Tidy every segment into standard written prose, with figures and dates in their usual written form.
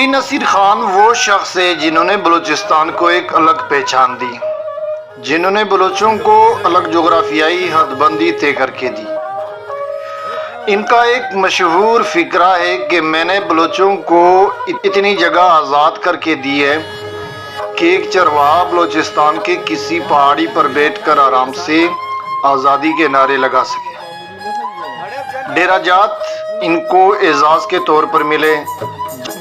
نوری نصیر خان وہ شخص ہے جنہوں نے بلوچستان کو ایک الگ پہچان دی، جنہوں نے بلوچوں کو الگ جغرافیائی حد بندی طے کر کے دی۔ ان کا ایک مشہور فقرہ ہے کہ میں نے بلوچوں کو اتنی جگہ آزاد کر کے دی ہے کہ ایک چرواہا بلوچستان کے کسی پہاڑی پر بیٹھ کر آرام سے آزادی کے نعرے لگا سکے۔ ڈیرہ جات ان کو اعزاز کے طور پر ملے۔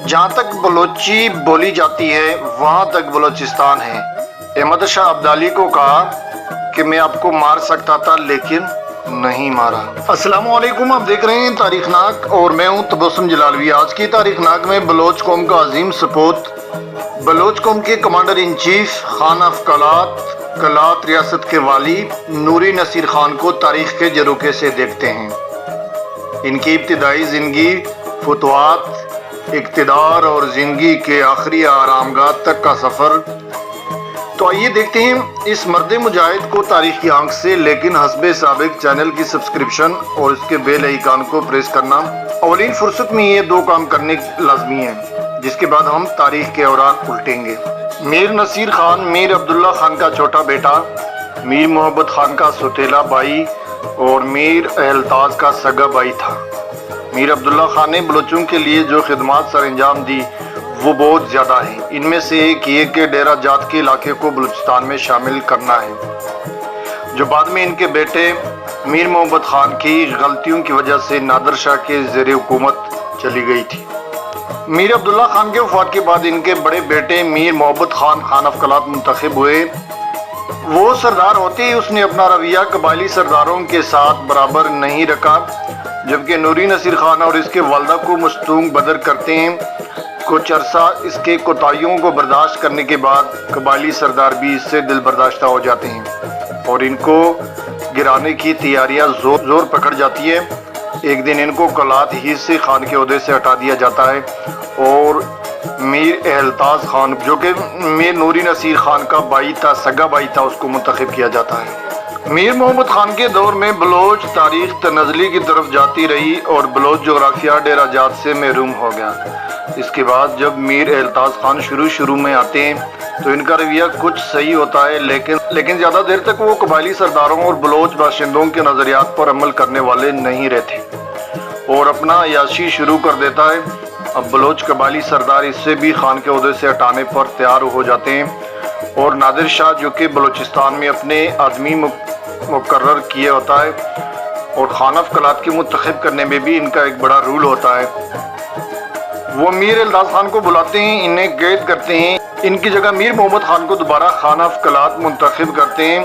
جہاں تک بلوچی بولی جاتی ہے وہاں تک بلوچستان ہے۔ احمد شاہ ابدالی کو کہا کہ میں آپ کو مار سکتا تھا لیکن نہیں مارا۔ السلام علیکم، آپ دیکھ رہے ہیں تاریخ ناک اور میں ہوں تبسم جلالوی۔ آج کی تاریخ ناک میں بلوچ قوم کا عظیم سپوت، بلوچ قوم کے commander in chief Khan of Kalat ریاست کے والی نوری نصیر خان کو تاریخ کے جروکے سے دیکھتے ہیں۔ ان کی ابتدائی زندگی، فتوحات، اقتدار اور زندگی کے آخری آرام گاہ تک کا سفر۔ تو آئیے دیکھتے ہیں اس مرد مجاہد کو تاریخ کی آنکھ سے، لیکن حسب سابق چینل کی سبسکرپشن اور اس کے بیل آئیکن کو پریس کرنا۔ اولین فرصت میں یہ دو کام کرنے لازمی ہیں، جس کے بعد ہم تاریخ کے اوراق الٹیں گے۔ میر نصیر خان میر عبداللہ خان کا چھوٹا بیٹا، میر محبت خان کا سوتیلا بھائی اور میر اہلتاز کا سگا بھائی تھا۔ میر عبداللہ خان نے بلوچوں کے لیے جو خدمات سر انجام دی وہ بہت زیادہ ہیں۔ ان میں سے ایک یہ کہ ڈیرہ جات کے علاقے کو بلوچستان میں شامل کرنا ہے، جو بعد میں ان کے بیٹے میر محبت خان کی غلطیوں کی وجہ سے نادر شاہ کے زیر حکومت چلی گئی تھی۔ میر عبداللہ خان کے وفات کے بعد ان کے بڑے بیٹے میر محبت خان خان آف کلات منتخب ہوئے۔ وہ سردار ہوتے ہی اس نے اپنا رویہ قبائلی سرداروں کے ساتھ برابر نہیں رکھا، جبکہ نوری نصیر خان اور اس کے والدہ کو مستونگ بدر کرتے ہیں۔ کچھ عرصہ اس کے کوتاہیوں کو برداشت کرنے کے بعد قبائلی سردار بھی اس سے دل برداشتہ ہو جاتے ہیں اور ان کو گرانے کی تیاریاں زور پکڑ جاتی ہے۔ ایک دن ان کو کلات ہی سے خان کے عہدے سے ہٹا دیا جاتا ہے اور میر اہلتاز خان، جو کہ میر نوری نصیر خان کا بھائی تھا، سگا بھائی تھا، اس کو منتخب کیا جاتا ہے۔ میر محمد خان کے دور میں بلوچ تاریخ تنزلی کی طرف جاتی رہی اور بلوچ جغرافیہ ڈیرہ جات سے محروم ہو گیا۔ اس کے بعد جب میر اہلتاز خان شروع میں آتے ہیں تو ان کا رویہ کچھ صحیح ہوتا ہے، لیکن زیادہ دیر تک وہ قبائلی سرداروں اور بلوچ باشندوں کے نظریات پر عمل کرنے والے نہیں رہتے اور اپنا عیاشی شروع کر دیتا ہے۔ اب بلوچ قبائلی سردار اس سے بھی خان کے عہدے سے ہٹانے پر تیار ہو جاتے ہیں اور نادر شاہ، جو کہ بلوچستان میں اپنے آدمی مقرر کیے ہوتا ہے اور خان آف کلات کے منتخب کرنے میں بھی ان کا ایک بڑا رول ہوتا ہے، وہ میر اہلتاز خان کو بلاتے ہیں، انہیں قید کرتے ہیں۔ ان کی جگہ میر محمد خان کو دوبارہ خان آف کلات منتخب کرتے ہیں۔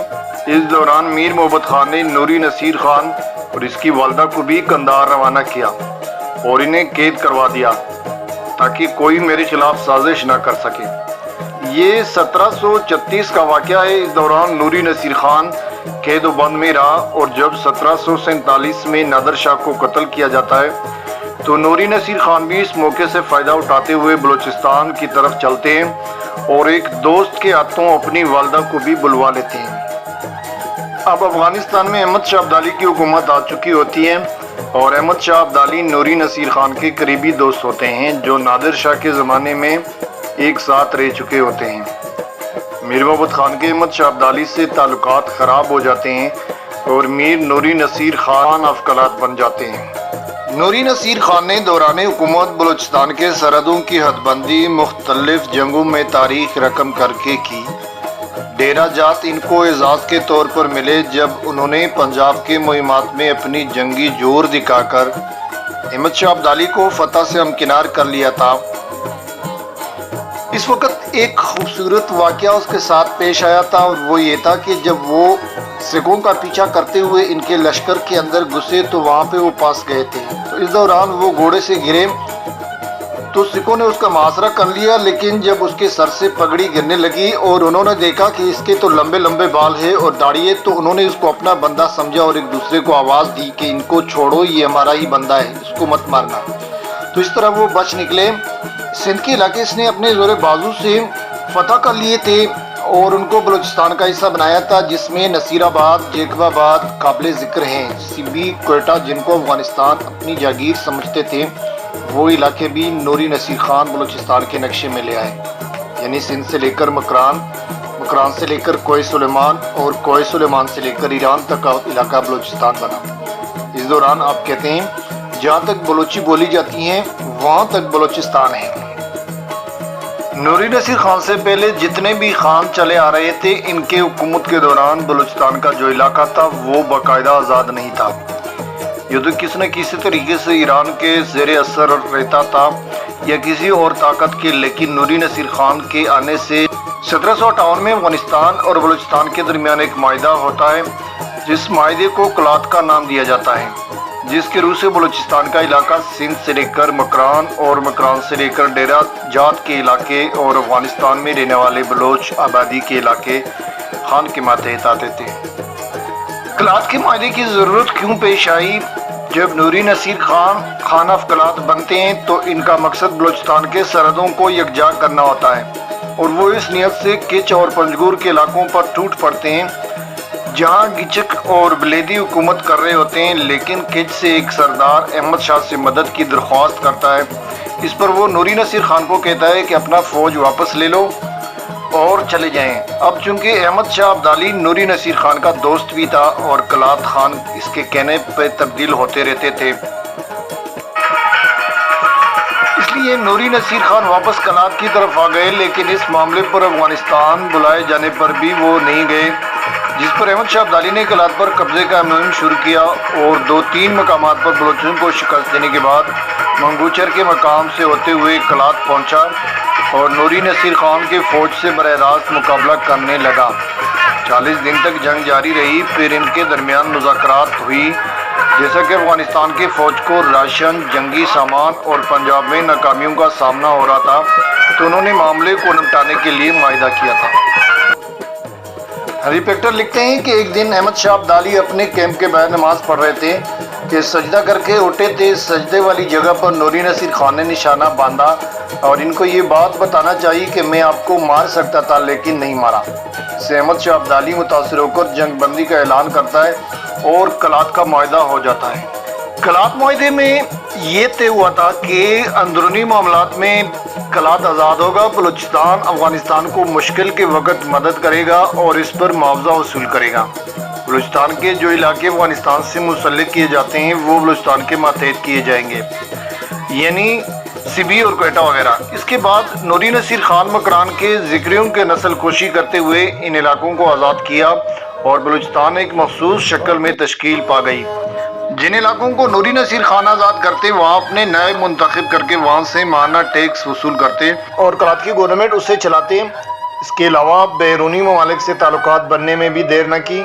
اس دوران میر محمد خان نے نوری نصیر خان اور اس کی والدہ کو بھی قندھار روانہ کیا اور انہیں قید کروا دیا تاکہ کوئی میرے خلاف سازش نہ کر سکے۔ یہ 1736 کا واقعہ ہے۔ اس دوران نوری نصیر خان قید و بند میں رہا اور جب 1747 میں نادر شاہ کو قتل کیا جاتا ہے تو نوری نصیر خان بھی اس موقع سے فائدہ اٹھاتے ہوئے بلوچستان کی طرف چلتے ہیں اور ایک دوست کے ہاتھوں اپنی والدہ کو بھی بلوا لیتے ہیں۔ اب افغانستان میں احمد شاہ ابدالی کی حکومت آ چکی ہوتی ہے اور احمد شاہ ابدالی نوری نصیر خان کے قریبی دوست ہوتے ہیں، جو نادر شاہ کے زمانے میں ایک ساتھ رہ چکے ہوتے ہیں۔ میر محمد خان کے احمد شاہ ابدالی سے تعلقات خراب ہو جاتے ہیں اور میر نوری نصیر خان آف کلات بن جاتے ہیں۔ نوری نصیر خان نے دوران حکومت بلوچستان کے سرحدوں کی حد بندی مختلف جنگوں میں تاریخ رقم کر کے کی۔ ڈیرہ جات ان کو اعزاز کے طور پر ملے جب انہوں نے پنجاب کے مہمات میں اپنی جنگی جور دکھا کر احمد شاہ ابدالی کو فتح سے ہمکنار کر لیا تھا۔ اس وقت ایک خوبصورت واقعہ اس کے ساتھ پیش آیا تھا اور وہ یہ تھا کہ جب وہ سکھوں کا پیچھا کرتے ہوئے ان کے لشکر کے اندر گھسے تو وہاں پہ وہ پاس گئے تھے۔ تو اس دوران وہ گھوڑے سے گرے تو سکھوں نے اس کا محاصرہ کر لیا، لیکن جب اس کے سر سے پگڑی گرنے لگی اور انہوں نے دیکھا کہ اس کے تو لمبے لمبے بال ہے اور داڑھی ہے، تو انہوں نے اس کو اپنا بندہ سمجھا اور ایک دوسرے کو آواز دی کہ ان کو چھوڑو، یہ ہمارا ہی بندہ ہے، اس کو مت مارنا۔ تو اس طرح وہ بچ نکلے۔ سندھ کے علاقے اس نے اپنے زور بازو سے فتح کر لیے تھے اور ان کو بلوچستان کا حصہ بنایا تھا، جس میں نصیر آباد، جیکب آباد قابل ذکر ہیں۔ سبی، کوئٹہ، جن کو افغانستان اپنی جاگیر سمجھتے تھے، وہ علاقے بھی نوری نصیر خان بلوچستان کے نقشے میں لے آئے، یعنی سندھ سے لے کر مکران، مکران سے لے کر کوہ سلیمان اور کوہ سلیمان سے لے کر ایران تک کا علاقہ بلوچستان بنا۔ اس دوران آپ کہتے ہیں جہاں تک بلوچی بولی جاتی ہیں وہاں تک بلوچستان ہے۔ نوری نصیر خان سے پہلے جتنے بھی خان چلے آ رہے تھے، ان کے حکومت کے دوران بلوچستان کا جو علاقہ تھا وہ باقاعدہ آزاد نہیں تھا، یہ تو کسی نہ کسی طریقے سے ایران کے زیر اثر رہتا تھا یا کسی اور طاقت کے۔ لیکن نوری نصیر خان کے آنے سے 1758 میں افغانستان اور بلوچستان کے درمیان ایک معاہدہ ہوتا ہے، جس معاہدے کو کلات کا نام دیا جاتا ہے، جس کے روح سے بلوچستان کا علاقہ سندھ سے لے کر مکران اور مکران سے لے کر ڈیرہ جات کے علاقے اور افغانستان میں رہنے والے بلوچ آبادی کے علاقے خان کے ماتحت آتے تھے۔ کلات کے معاہدے کی ضرورت کیوں پیش آئی؟ جب نوری نصیر خان خان آف کلات بنتے ہیں تو ان کا مقصد بلوچستان کے سرحدوں کو یکجا کرنا ہوتا ہے، اور وہ اس نیت سے کچ اور پنجگور کے علاقوں پر ٹوٹ پڑتے ہیں جہاں گچک اور بلیدی حکومت کر رہے ہوتے ہیں۔ لیکن کچ سے ایک سردار احمد شاہ سے مدد کی درخواست کرتا ہے۔ اس پر وہ نوری نصیر خان کو کہتا ہے کہ اپنا فوج واپس لے لو اور چلے جائیں۔ اب چونکہ احمد شاہ ابدالی نوری نصیر خان کا دوست بھی تھا اور کلات خان اس کے کہنے پہ تبدیل ہوتے رہتے تھے، اس لیے نوری نصیر خان واپس کلات کی طرف آ گئے۔ لیکن اس معاملے پر افغانستان بلائے جانے پر بھی وہ نہیں گئے، جس پر احمد شاہ ابدالی نے کلات پر قبضے کا مہم شروع کیا اور 2-3 مقامات پر بلوچوں کو شکست دینے کے بعد منگوچر کے مقام سے ہوتے ہوئے کلات پہنچا اور نوری نصیر خان کے فوج سے براہ راست مقابلہ کرنے لگا۔ 40 دن تک جنگ جاری رہی، پھر ان کے درمیان مذاکرات ہوئی۔ جیسا کہ افغانستان کے فوج کو راشن، جنگی سامان اور پنجاب میں ناکامیوں کا سامنا ہو رہا تھا، تو انہوں نے معاملے کو نمٹانے کے لیے معاہدہ کیا تھا۔ ہری پیکٹر لکھتے ہیں کہ ایک دن احمد شاہ ابدالی اپنے کیمپ کے باہر نماز پڑھ رہے تھے کہ سجدہ کر کے اٹھے تھے۔ سجدے والی جگہ پر نوری نصیر خان نے نشانہ باندھا اور ان کو یہ بات بتانا چاہیے کہ میں آپ کو مار سکتا تھا لیکن نہیں مارا۔ سے احمد شاہ ابدالی متاثر ہو کر جنگ بندی کا اعلان کرتا ہے اور کلات کا معاہدہ ہو جاتا ہے۔ کلات معاہدے میں یہ طے ہوا تھا کہ اندرونی معاملات میں کلات آزاد ہوگا، بلوچستان افغانستان کو مشکل کے وقت مدد کرے گا اور اس پر معاوضہ وصول کرے گا۔ بلوچستان کے جو علاقے افغانستان سے منسلک کیے جاتے ہیں وہ بلوچستان کے ماتحت کیے جائیں گے، یعنی سبی اور کوئٹہ وغیرہ۔ اس کے بعد نوری نصیر خان مکران کے ذکریوں کے نسل کشی کرتے ہوئے ان علاقوں کو آزاد کیا اور بلوچستان ایک مخصوص شکل میں تشکیل پا گئی۔ جن علاقوں کو نوری نصیر خان آزاد کرتے وہاں اپنے نائب منتخب کر کے وہاں سے ماہانہ ٹیکس وصول کرتے اور کلات کی گورنمنٹ اسے چلاتے۔ اس کے علاوہ بیرونی ممالک سے تعلقات بننے میں بھی دیر نہ کی،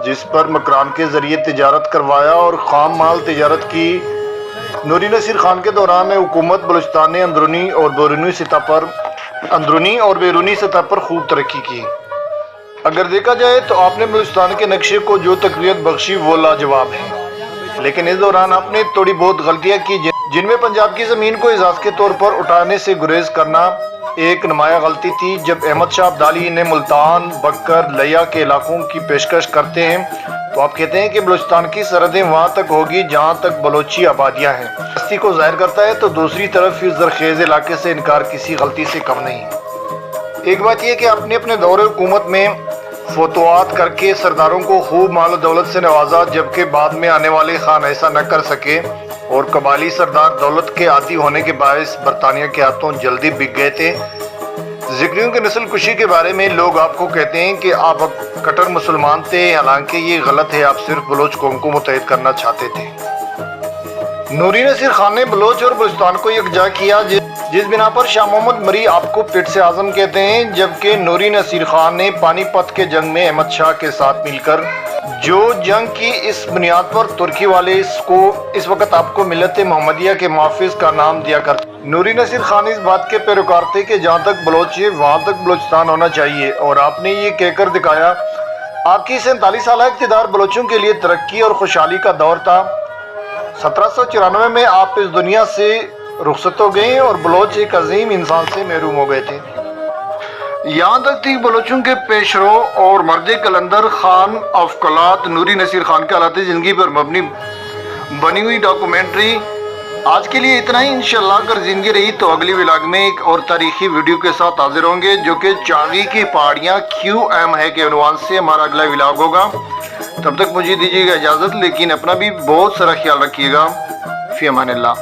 جس پر مکران کے ذریعے تجارت کروایا اور خام مال تجارت کی۔ نوری نصیر خان کے دوران حکومت بلوچستان نے اندرونی اور بیرونی سطح پر خوب ترقی کی۔ اگر دیکھا جائے تو آپ نے بلوچستان کے نقشے کو جو تقویت بخشی وہ لاجواب ہے، لیکن اس دوران آپ نے تھوڑی بہت غلطیاں کی، جن میں پنجاب کی زمین کو اعزاز کے طور پر اٹھانے سے گریز کرنا ایک نمایاں غلطی تھی۔ جب احمد شاہ ابدالی انہیں ملتان، بکر، لیا کے علاقوں کی پیشکش کرتے ہیں تو آپ کہتے ہیں کہ بلوچستان کی سرحدیں وہاں تک ہوگی جہاں تک بلوچی آبادیاں ہیں۔ ہستی کو ظاہر کرتا ہے تو دوسری طرف اس زرخیز علاقے سے انکار کسی غلطی سے کم نہیں۔ ایک بات یہ کہ آپ نے اپنے دور حکومت میں فتوحات کر کے سرداروں کو خوب مال و دولت سے نوازا، جبکہ بعد میں آنے والے خان ایسا نہ کر سکے اور قبائلی سردار دولت کے عادی ہونے کے باعث برطانیہ کے ہاتھوں جلدی بک گئے تھے۔ ذکریوں کے نسل کشی کے بارے میں لوگ آپ کو کہتے ہیں کہ آپ کٹر مسلمان تھے، حالانکہ یہ غلط ہے، آپ صرف بلوچ قوم کو متحد کرنا چاہتے تھے۔ نوری نصیر خان نے بلوچ اور بلوچستان کو یکجا کیا، جس بنا پر شاہ محمد مری آپ کو پٹ اعظم کہتے ہیں، جبکہ نوری نصیر خان نے پانی پت کے جنگ میں احمد شاہ کے ساتھ مل کر جو جنگ کی، اس بنیاد پر ترکی والے اس وقت آپ کو ملت محمدیہ کے محافظ کا نام دیا کرتے۔ نوری نصیر خان اس بات کے پیروکار تھے کہ جہاں تک بلوچ ہے وہاں تک بلوچستان ہونا چاہیے، اور آپ نے یہ کہہ کر دکھایا۔ آپ کی 47 سالہ اقتدار بلوچوں کے لیے ترقی اور خوشحالی کا دور تھا۔ 1794 میں آپ اس دنیا سے رخصت ہو گئے اور بلوچ ایک عظیم انسان سے محروم ہو گئے تھے۔ یہاں تک تھی بلوچوں کے پیشرو اور مرد قلندر خان آف کلات نوری نصیر خان کے حالات زندگی پر مبنی بنی ہوئی ڈاکومنٹری آج کے لیے اتنا ہی، انشاءاللہ اگر زندگی رہی تو اگلی ولاگ میں ایک اور تاریخی ویڈیو کے ساتھ حاضر ہوں گے، جو کہ چاوی کی پہاڑیاں کیوں اہم ہے کے عنوان سے ہمارا اگلا ولاگ ہوگا۔ تب تک مجھے دیجیے گا اجازت، لیکن اپنا بھی بہت سارا خیال رکھیے گا۔ فی امان اللہ۔